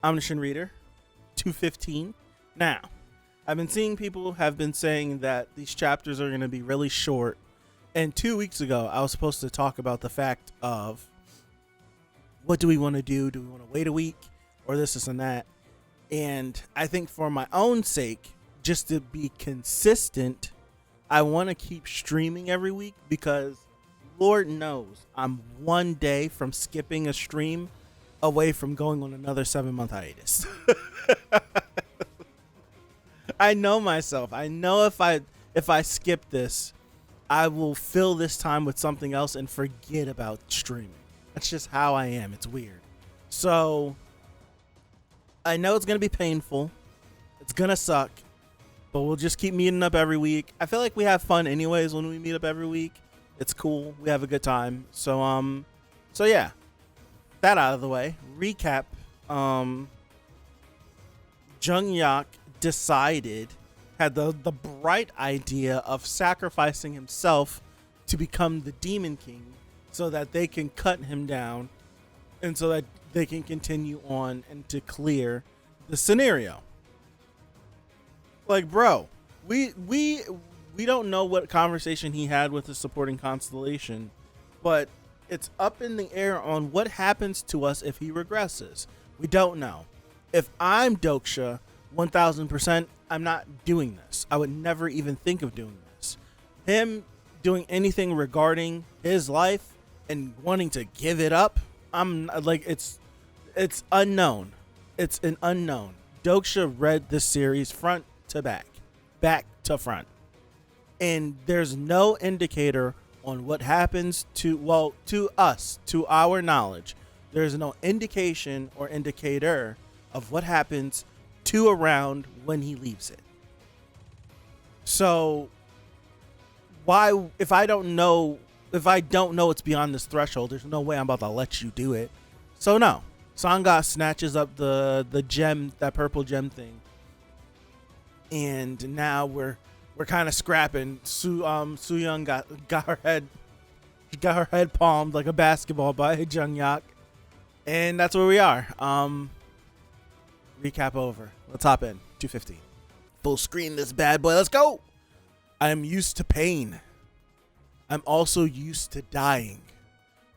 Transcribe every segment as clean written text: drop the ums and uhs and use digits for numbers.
Omniscient Reader 215. Now, I've been seeing people have been saying that these chapters are going to be really short. And 2 weeks ago, I was supposed to talk about the fact of what do we want to do? Do we want to wait a week or this and that? And I think for my own sake, just to be consistent, I want to keep streaming every week because Lord knows I'm one day from skipping a stream away from going on another 7-month hiatus. I know myself. I know if I skip this, I will fill this time with something else and forget about streaming. That's just how I am. It's weird. So I know it's going to be painful. It's going to suck, but we'll just keep meeting up every week. I feel like we have fun anyways when we meet up every week. It's cool. We have a good time. So yeah, that out of the way. Recap. Jung-yak had the bright idea of sacrificing himself to become the Demon King so that they can cut him down and so that they can continue on and to clear the scenario. Like, bro, we don't know what conversation he had with the supporting constellation, but it's up in the air on what happens to us if he regresses. We don't know. If I'm Dokja, 1000%, I'm not doing this. I would never even think of doing this. Him doing anything regarding his life and wanting to give it up, I'm like, it's unknown. It's an unknown. Dokja read this series front to back to front. And there's no indicator on what happens to us, to our knowledge. There's no indication or indicator of what happens to around when he leaves it. So why, if I don't know it's beyond this threshold, there's no way I'm about to let you do it. So no. Sangha snatches up the gem, that purple gem thing. And now we're kind of scrapping. Soo-young got her head palmed like a basketball by Jung-yak. And that's where we are. Recap over. Let's hop in. 215. Full screen this bad boy. Let's go. I am used to pain. I'm also used to dying.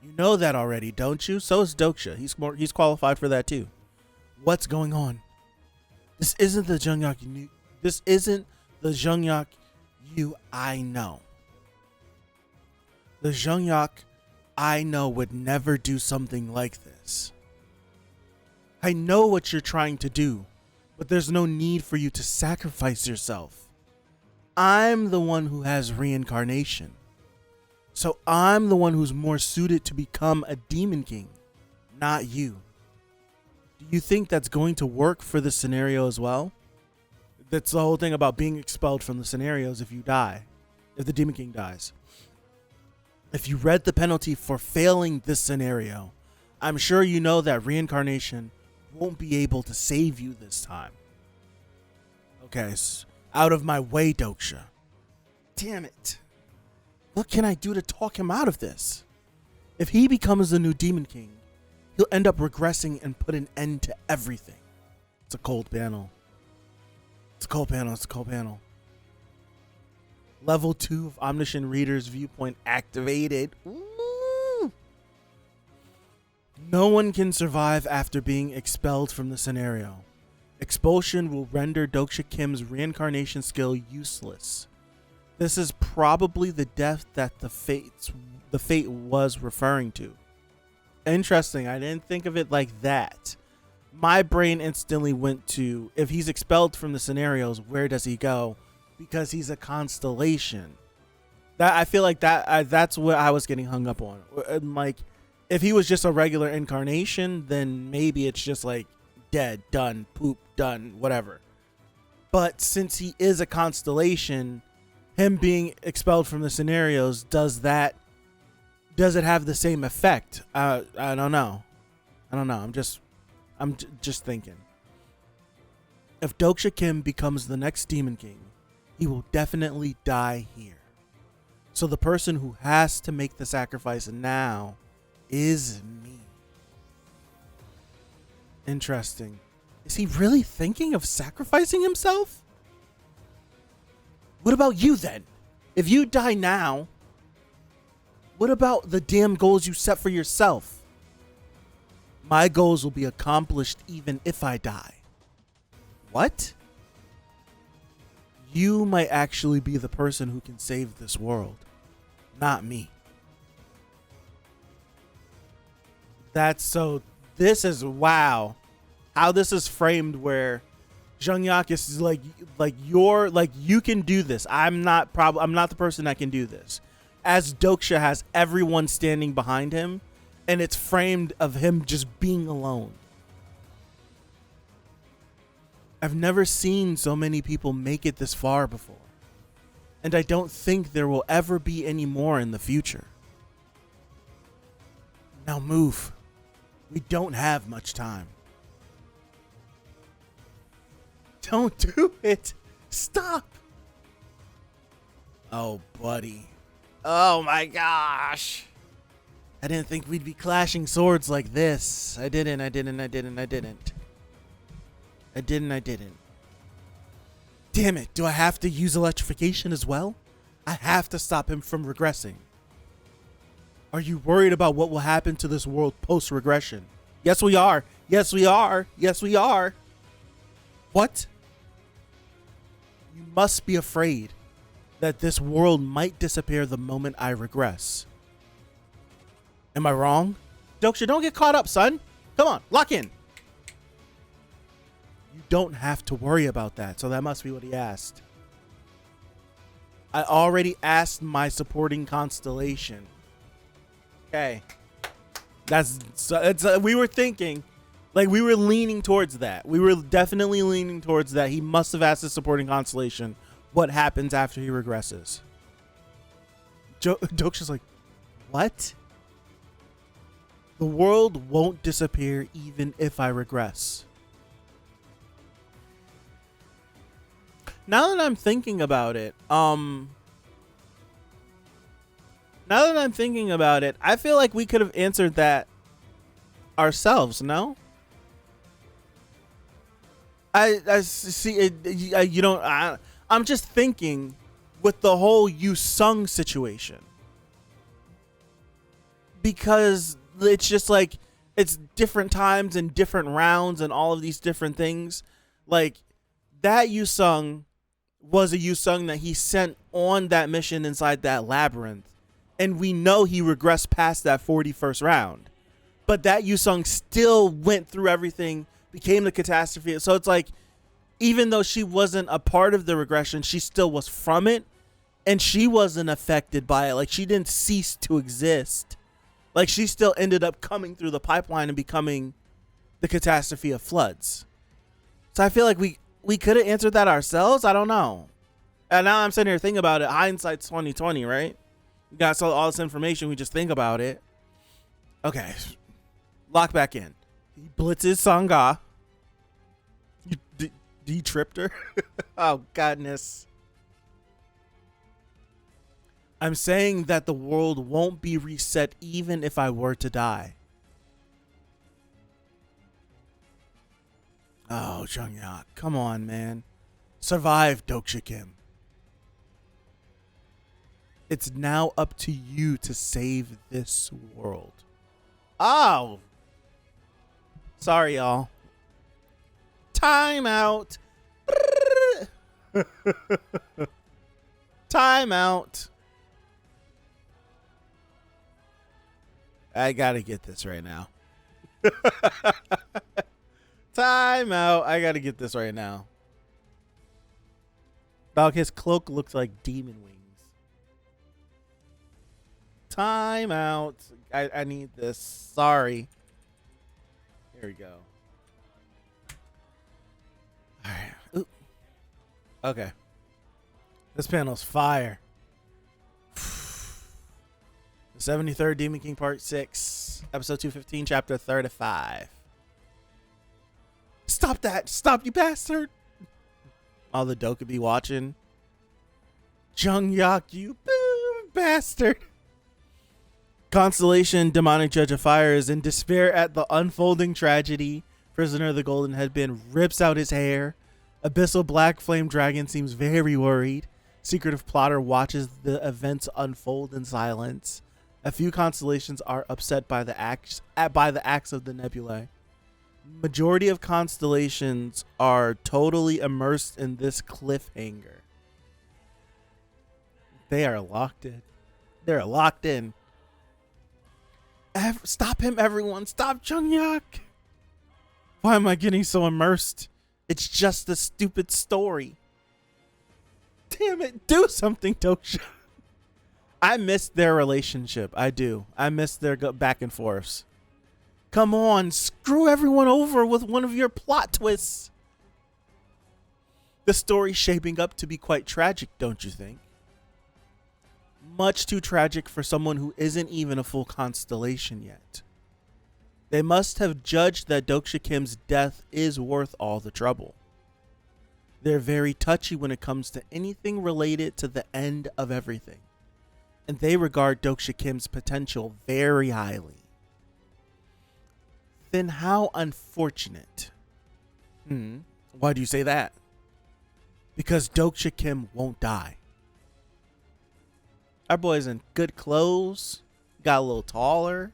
You know that already, don't you? So is Dokja. He's qualified for that too. What's going on? This isn't the Jung-yak you knew. This isn't the Jung-yak you I know. The Jung-yak I know would never do something like this. I know what you're trying to do, but there's no need for you to sacrifice yourself. I'm the one who has reincarnation. So I'm the one who's more suited to become a Demon King, not you. Do you think that's going to work for this scenario as well? That's the whole thing about being expelled from the scenarios if you die, if the Demon King dies. If you read the penalty for failing this scenario, I'm sure you know that reincarnation won't be able to save you this time. Okay, so out of my way, Dokja. Damn it. What can I do to talk him out of this? If he becomes the new Demon King, he'll end up regressing and put an end to everything. It's a cold panel. It's a cold panel. Level 2 of Omniscient Reader's Viewpoint activated. Ooh. No one can survive after being expelled from the scenario. Expulsion will render Dokja Kim's reincarnation skill useless. This is probably the death that the fate was referring to. Interesting. I didn't think of it like that. My brain instantly went to, if he's expelled from the scenarios, where does he go? Because he's a constellation. That I feel like that's what I was getting hung up on. Like, if he was just a regular incarnation, then maybe it's just like dead, done, poop, done, whatever. But since he is a constellation, him being expelled from the scenarios, does it have the same effect? I don't know. I'm just thinking. If Dokja Kim becomes the next Demon King, he will definitely die here. So the person who has to make the sacrifice now is me. Interesting. Is he really thinking of sacrificing himself? What about you then? If you die now, what about the damn goals you set for yourself? My goals will be accomplished even if I die. What? You might actually be the person who can save this world, not me. This is wow. How this is framed where Jungyak is like you can do this. I'm not the person that can do this. As Dokja has everyone standing behind him, and it's framed of him just being alone. I've never seen so many people make it this far before. And I don't think there will ever be any more in the future. Now move. We don't have much time. Don't do it. Stop. Oh, buddy. Oh my gosh. I didn't think we'd be clashing swords like this. I didn't. Damn it. Do I have to use electrification as well? I have to stop him from regressing. Are you worried about what will happen to this world post-regression? Yes, we are. Yes, we are. Yes, we are. What? You must be afraid that this world might disappear the moment I regress. Am I wrong? Dokja, don't get caught up, son. Come on, lock in. You don't have to worry about that, so that must be what he asked. I already asked my supporting constellation. Okay. We were thinking, like we were leaning towards that. We were definitely leaning towards that. He must have asked his supporting constellation what happens after he regresses. Dokja's like, what? The world won't disappear even if I regress. Now that I'm thinking about it, I feel like we could have answered that ourselves, no? I see it, you don't, I'm just thinking with the whole you sung situation. Because it's just like, it's different times and different rounds and all of these different things. Like, that you sung was a you sung that he sent on that mission inside that labyrinth. And we know he regressed past that 41st round. But that you sung still went through everything, became the catastrophe. So it's like, even though she wasn't a part of the regression, she still was from it. And she wasn't affected by it. Like, she didn't cease to exist. Like, she still ended up coming through the pipeline and becoming the catastrophe of floods. So I feel like we could have answered that ourselves. I don't know. And now I'm sitting here thinking about it. Hindsight's 2020, right? We got all this information. We just think about it. Okay. Lock back in. He blitzes Sangha. He tripped her. Oh, goodness. I'm saying that the world won't be reset even if I were to die. Oh, Jungyak, come on, man. Survive, Dokja Kim. It's now up to you to save this world. Oh! Sorry, y'all. Time out. Time out. I gotta get this right now. Time out. I gotta get this right now. Dog, his cloak looks like demon wings. Time out. I need this. Sorry. Here we go. Alright. Ooh. Okay. This panel's fire. The 73rd Demon King Part 6. Episode 215, Chapter 35. Stop that! Stop, you bastard! All the Dokja be watching. Jungyak, you bastard! Constellation, demonic judge of fire, is in despair at the unfolding tragedy Prisoner of the Golden Headband rips out his hair. Abyssal Black Flame Dragon seems very worried. Secretive Plotter watches the events unfold in silence. A few constellations are upset by the acts of the nebulae. Majority of constellations are totally immersed in this cliffhanger. They are locked in. They're locked in. Stop him, everyone. Stop Jungyak. Why am I getting so immersed? It's just a stupid story. Damn it. Do something, Dokja. I miss their relationship. I do. I miss their back and forths. Come on. Screw everyone over with one of your plot twists. The story's shaping up to be quite tragic, don't you think? Much too tragic for someone who isn't even a full constellation yet. They must have judged that Dokja Kim's death is worth all the trouble. They're very touchy when it comes to anything related to the end of everything. And they regard Dokja Kim's potential very highly. Then how unfortunate. Why do you say that? Because Dokja Kim won't die. Our boy's in good clothes, got a little taller.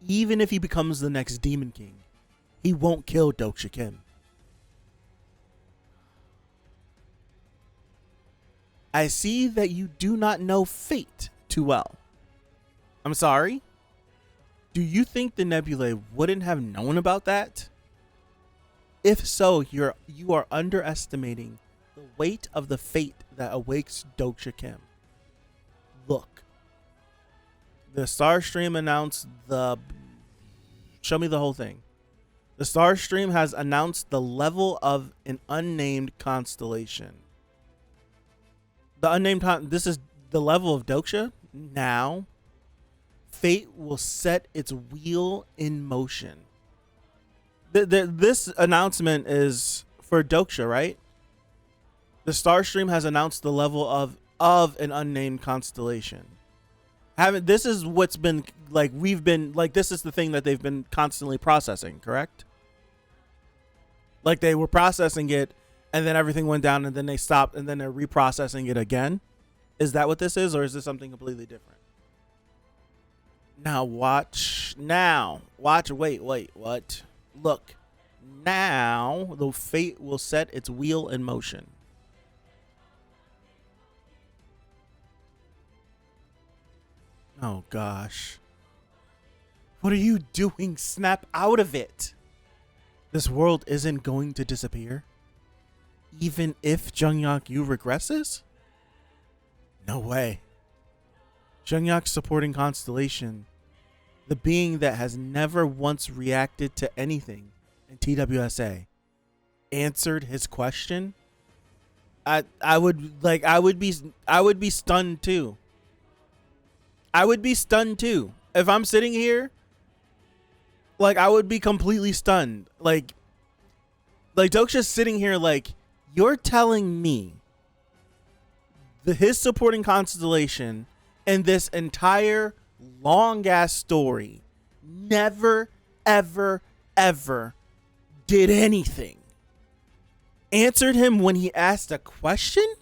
Even if he becomes the next Demon King, he won't kill Dokja Kim. I see that you do not know fate too well. I'm sorry? Do you think the nebulae wouldn't have known about that? If so, you are underestimating the weight of the fate that awaits Dokja Kim. Look. The Starstream announced the... Show me the whole thing. The Starstream has announced the level of an unnamed constellation. The unnamed... This is the level of Dokja. Now, fate will set its wheel in motion. This announcement is for Dokja, right? The Starstream has announced the level of an unnamed constellation. This is what's been like, this is the thing that they've been constantly processing, correct? Like they were processing it and then everything went down and then they stopped and then they're reprocessing it again. Is that what this is, or is this something completely different? Watch. Wait, what? Look. Now the fate will set its wheel in motion. Oh gosh. What are you doing? Snap out of it. This world isn't going to disappear. Even if Jungyak regresses? No way. Jungyak's supporting constellation, the being that has never once reacted to anything in TWSA, answered his question. I would be stunned too. I would be stunned too. If I'm sitting here, like, I would be completely stunned. Like Dokja's sitting here like, you're telling me his supporting constellation and this entire long ass story never, ever, ever did anything. Answered him when he asked a question?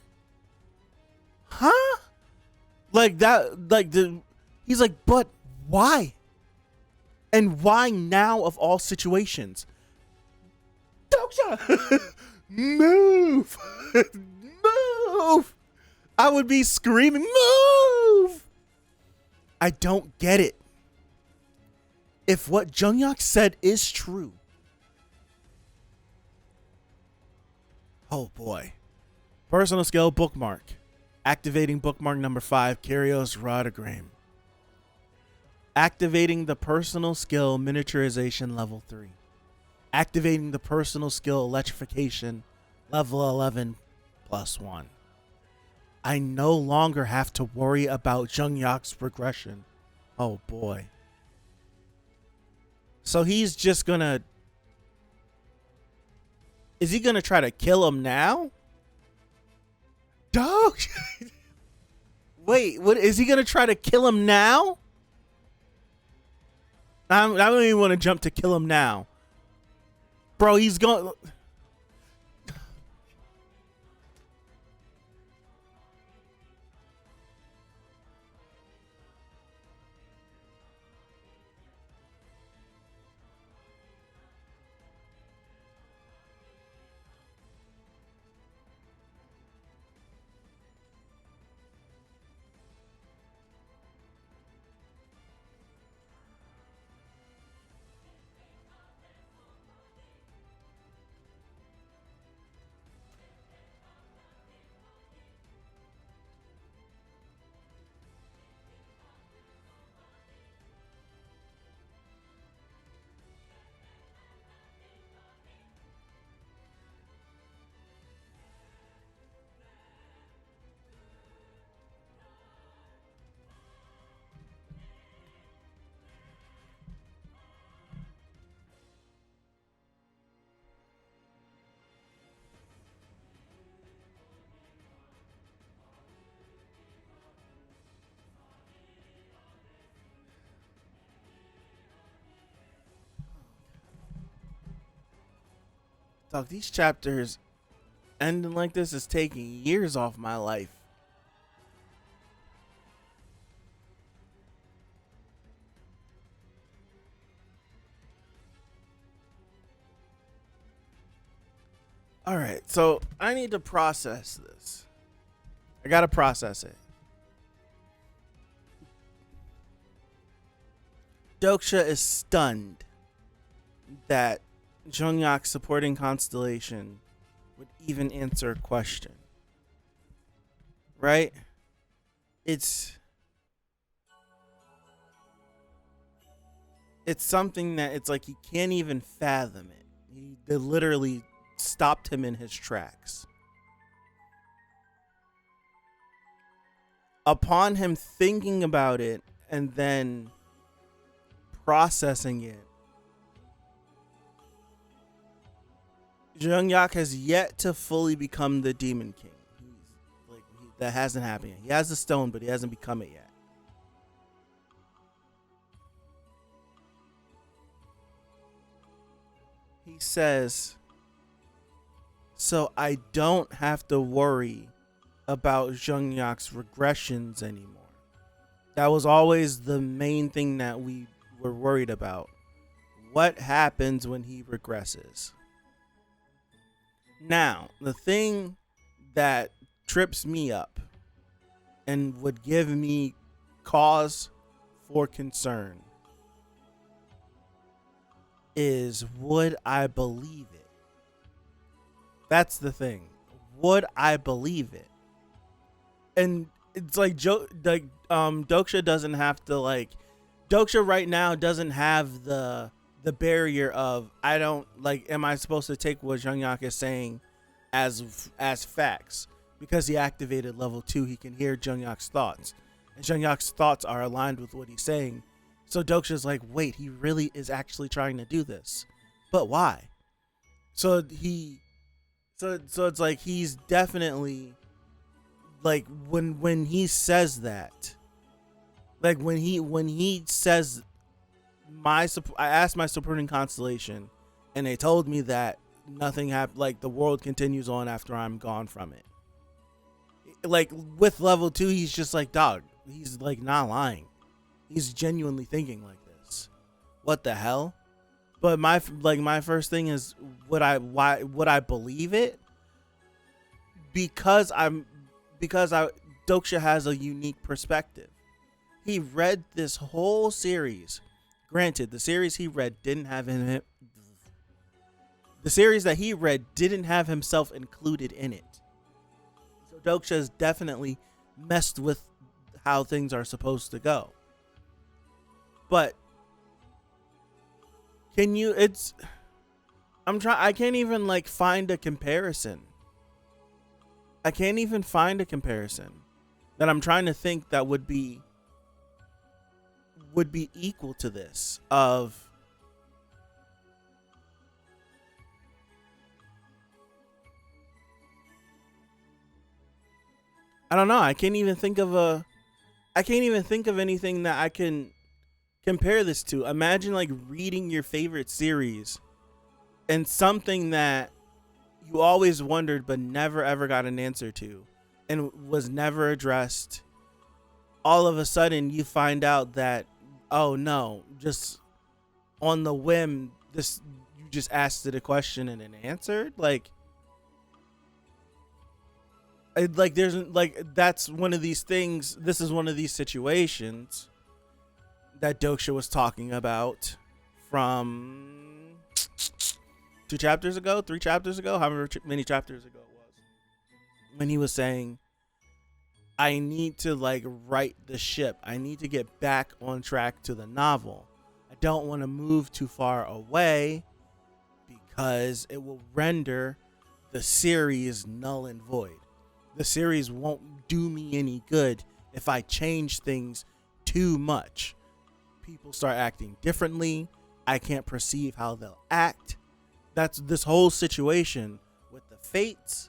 Huh? Like that, he's like, but why? And why now of all situations? Dokja! Move! Move! I would be screaming, move! I don't get it. If what Jungyak said is true. Oh boy. Personal skill bookmark. Activating bookmark number 5, Kyrios Rodogram. Activating the personal skill miniaturization level 3. Activating the personal skill electrification level 11 plus 1. I no longer have to worry about Jungyak's regression. Oh boy. So he's just gonna... Is he gonna try to kill him now? Dog! Wait, what is he gonna try to kill him now? I don't even want to jump to kill him now. Bro, he's going. Dog, these chapters ending like this is taking years off my life. All right, so I need to process this. I gotta process it. Dokja is stunned that Junghyak's supporting constellation would even answer a question. Right? It's something that it's like he can't even fathom it. They literally stopped him in his tracks. Upon him thinking about it and then processing it, Junghyak has yet to fully become the Demon King. That hasn't happened yet. He has the stone, but he hasn't become it yet. He says, so I don't have to worry about Junghyak's regressions anymore. That was always the main thing that we were worried about. What happens when he regresses? Now, the thing that trips me up and would give me cause for concern is, would I believe it? That's the thing. Would I believe it? And it's like Dokja doesn't have to Dokja right now doesn't have the barrier of, I don't am I supposed to take what Junghyak is saying as facts? Because he activated level 2, he can hear Junghyak's thoughts, and Junghyak's thoughts are aligned with what he's saying. So Dokja's like, wait, he really is actually trying to do this, but why? So it's like he's definitely when he says that, when he says I asked my supporting constellation, and they told me that nothing happened. The world continues on after I'm gone from it. With level 2, he's just dog. He's not lying. He's genuinely thinking like this. What the hell? But my first thing is, would I believe it? Because Dokja has a unique perspective. He read this whole series. Granted, the series he read didn't have him. The series that he read didn't have himself included in it. So Dokja has definitely messed with how things are supposed to go. But I can't even find a comparison. I can't even find a comparison that I'm trying to think that would be equal to this. I don't know. I can't even think of anything that I can compare this to. Imagine reading your favorite series and something that you always wondered but never ever got an answer to and was never addressed. All of a sudden you find out that, oh no, just on the whim, this, you just asked it a question and it answered. Like there's like, that's one of these things. This is one of these situations that Dokja was talking about from 3 chapters ago, however many chapters ago it was, when he was saying, I need to like right the ship. I need to get back on track to the novel. I don't want to move too far away because it will render the series null and void. The series won't do me any good if I change things too much. People start acting differently. I can't perceive how they'll act. That's this whole situation with the fates,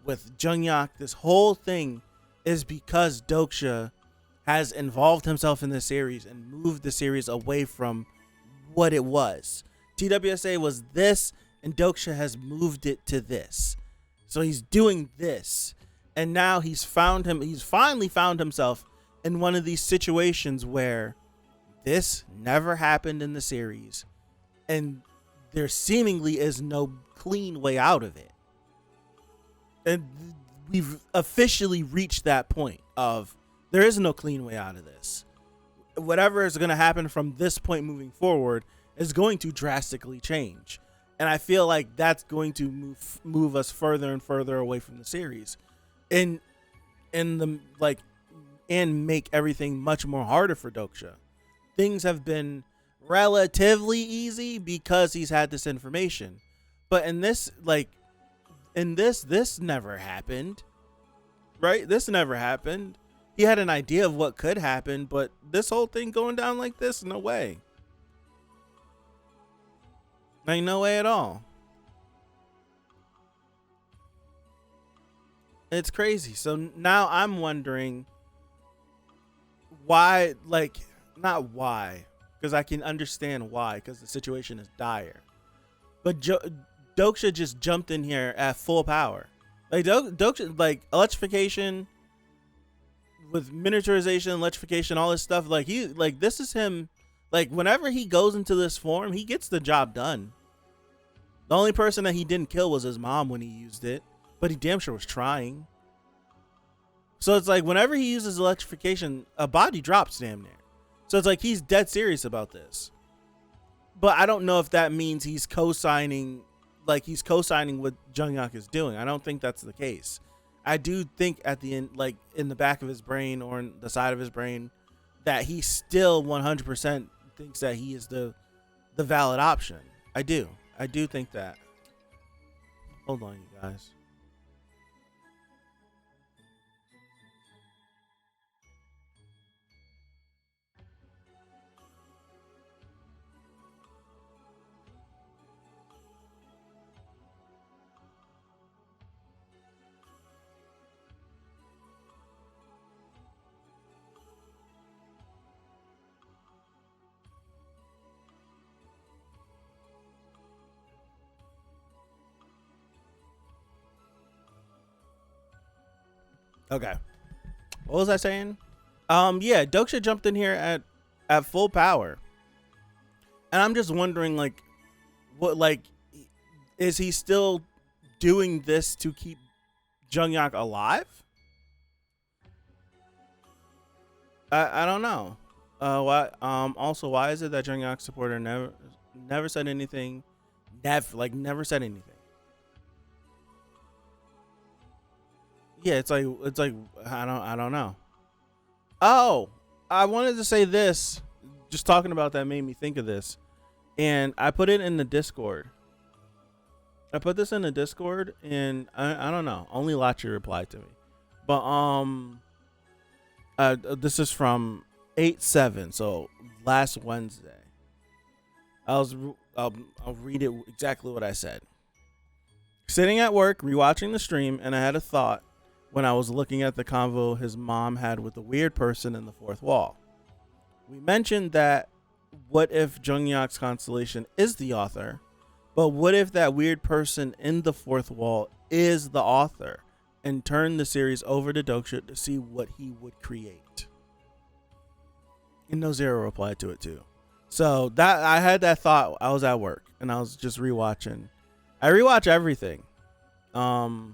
with Jungyak. This whole thing is because Dokja has involved himself in the series and moved the series away from what it was. TWSA was this, and Dokja has moved it to this. So he's doing this, and now he's finally found himself in one of these situations where this never happened in the series, and there seemingly is no clean way out of it. And we've officially reached that point of there is no clean way out of this. Whatever is going to happen from this point moving forward is going to drastically change. And I feel like that's going to move us further and further away from the series. And make everything much more harder for Dokja. Things have been relatively easy because he's had this information. But in this, this never happened. Right? This never happened. He had an idea of what could happen, but this whole thing going down like this, no way. Like, no way at all. It's crazy. So now I'm wondering why, not why, because I can understand why, because the situation is dire. But Dokja just jumped in here at full power. Like Dokja, electrification with miniaturization, electrification, all this stuff. This is him. Like, whenever he goes into this form, he gets the job done. The only person that he didn't kill was his mom when he used it, but he damn sure was trying. So it's like whenever he uses electrification, a body drops damn near. So it's like he's dead serious about this. But I don't know if that means he's co-signing what Jungyak is doing. I don't think that's the case. I do think at the end, like in the back of his brain or in the side of his brain, that he still 100% thinks that he is the valid option. I do think that. Hold on, you guys. Okay. What was I saying? Yeah, Dokja jumped in here at full power. And I'm just wondering, is he still doing this to keep Jungyak alive? I don't know. Why? Also, why is it that Jungyak's supporter never said anything? Never said anything. Yeah, it's like I don't know. Oh, I wanted to say this. Just talking about that made me think of this, and I put it in the Discord. I put this in the Discord, and I don't know. Only Lachi replied to me, but this is from 8/7, so last Wednesday. I'll read it exactly what I said. Sitting at work, rewatching the stream, and I had a thought when I was looking at the convo his mom had with the weird person in the fourth wall. We mentioned that what if Jungyak's constellation is the author, But what if that weird person in the fourth wall is the author and turn the series over to Dokja to see what he would create? And No Zero replied to it too. So that I had that thought. I was at work and I was just rewatching. I rewatch everything. I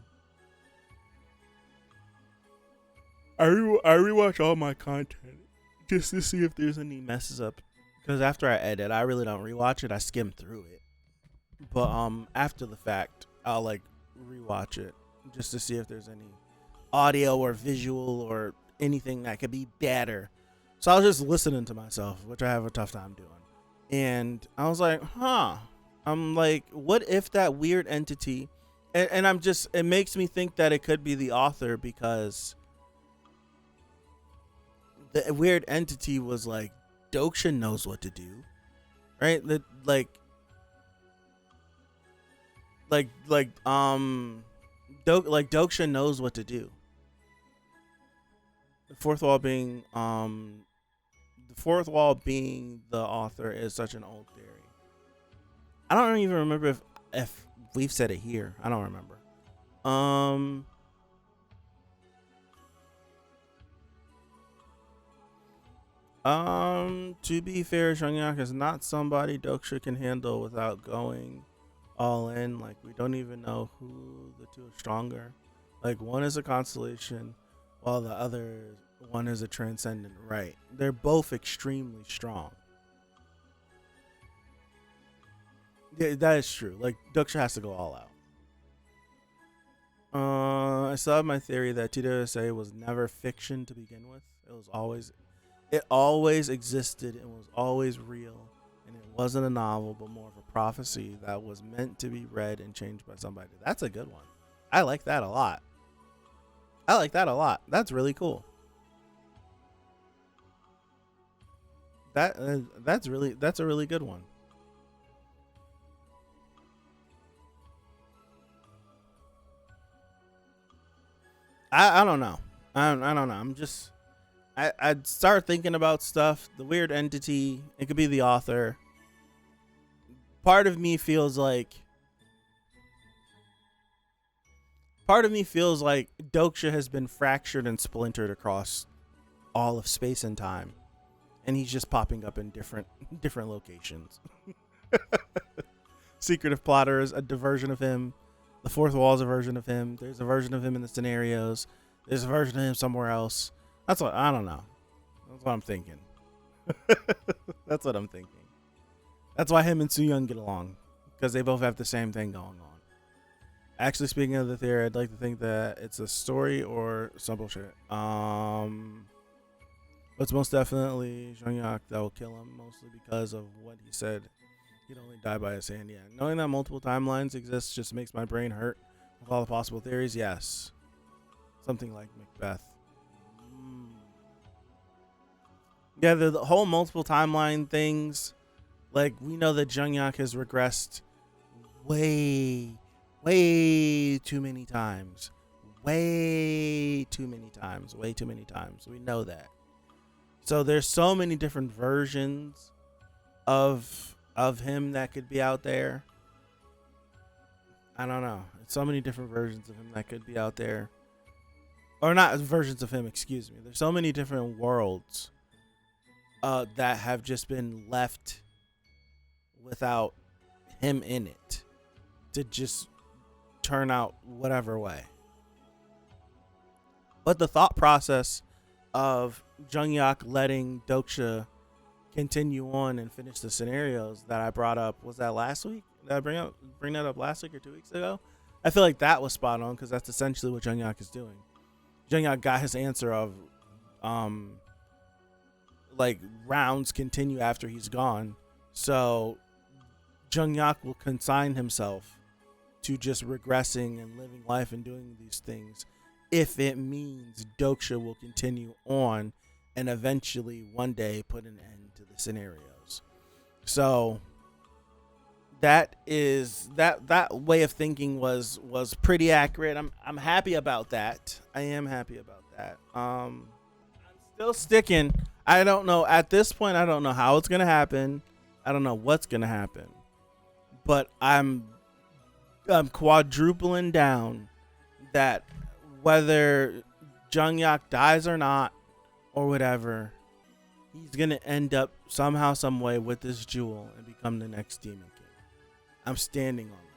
rewatch all my content just to see if there's any messes up. Because after I edit, I really don't rewatch it. I skim through it. But after the fact, I'll like rewatch it just to see if there's any audio or visual or anything that could be better. So I was just listening to myself, which I have a tough time doing. And I was like, I'm like, what if that weird entity, and I'm just, it makes me think that it could be the author, because the weird entity was like, Dokja knows what to do, right? That Dokja knows what to do. The fourth wall being the author is such an old theory. I don't even remember if we've said it here. I don't remember. To be fair, Jungyak is not somebody Dokja can handle without going all in. Like, we don't even know who the two are stronger. Like, one is a constellation while the other one is a transcendent, right? They're both extremely strong. Yeah, that is true. Like, Dokja has to go all out. I still have my theory that TWSA was never fiction to begin with. It always existed and was always real, and it wasn't a novel, but more of a prophecy that was meant to be read and changed by somebody. That's a good one. I like that a lot. That's really cool. That's a really good one. I don't know. I don't know. I'd start thinking about stuff. The weird entity, it could be the author. Part of me feels like Dokja has been fractured and splintered across all of space and time, and he's just popping up in different locations. Secretive Plotter is a version of him. The fourth wall is a version of him. There's a version of him in the scenarios. There's a version of him somewhere else. That's what I don't know. That's what I'm thinking. That's what I'm thinking. That's why him and Soo-young get along, because they both have the same thing going on. Actually, speaking of the theory, I'd like to think that it's a story or some bullshit. But it's most definitely Jungyak that will kill him, mostly because of what he said. He'd only die by his hand. Yeah, knowing that multiple timelines exist just makes my brain hurt with all the possible theories. Yes, something like Macbeth. Yeah, the whole multiple timeline things, like, we know that Jungyak has regressed way too many times. Way too many times. We know that. So there's so many different versions of him that could be out there. I don't know. So many different versions of him that could be out there. Or not versions of him, excuse me. There's so many different worlds that have just been left without him in it to just turn out whatever way. But the thought process of Jungyak letting Dokja continue on and finish the scenarios that I brought up, was that last week? Did I bring that up last week or 2 weeks ago? I feel like that was spot on, because that's essentially what Jungyak is doing. Jungyak got his answer of like, rounds continue after he's gone. So Jungyak will consign himself to just regressing and living life and doing these things if it means Dokja will continue on and eventually one day put an end to the scenarios. So that way of thinking was pretty accurate. I'm happy about that. I am happy about that. I'm still sticking. I don't know at this point. I don't know how it's gonna happen. I don't know what's gonna happen. but I'm quadrupling down that whether Jungyak dies or not, or whatever, he's gonna end up somehow, some way with this jewel and become the next Demon King. I'm standing on that.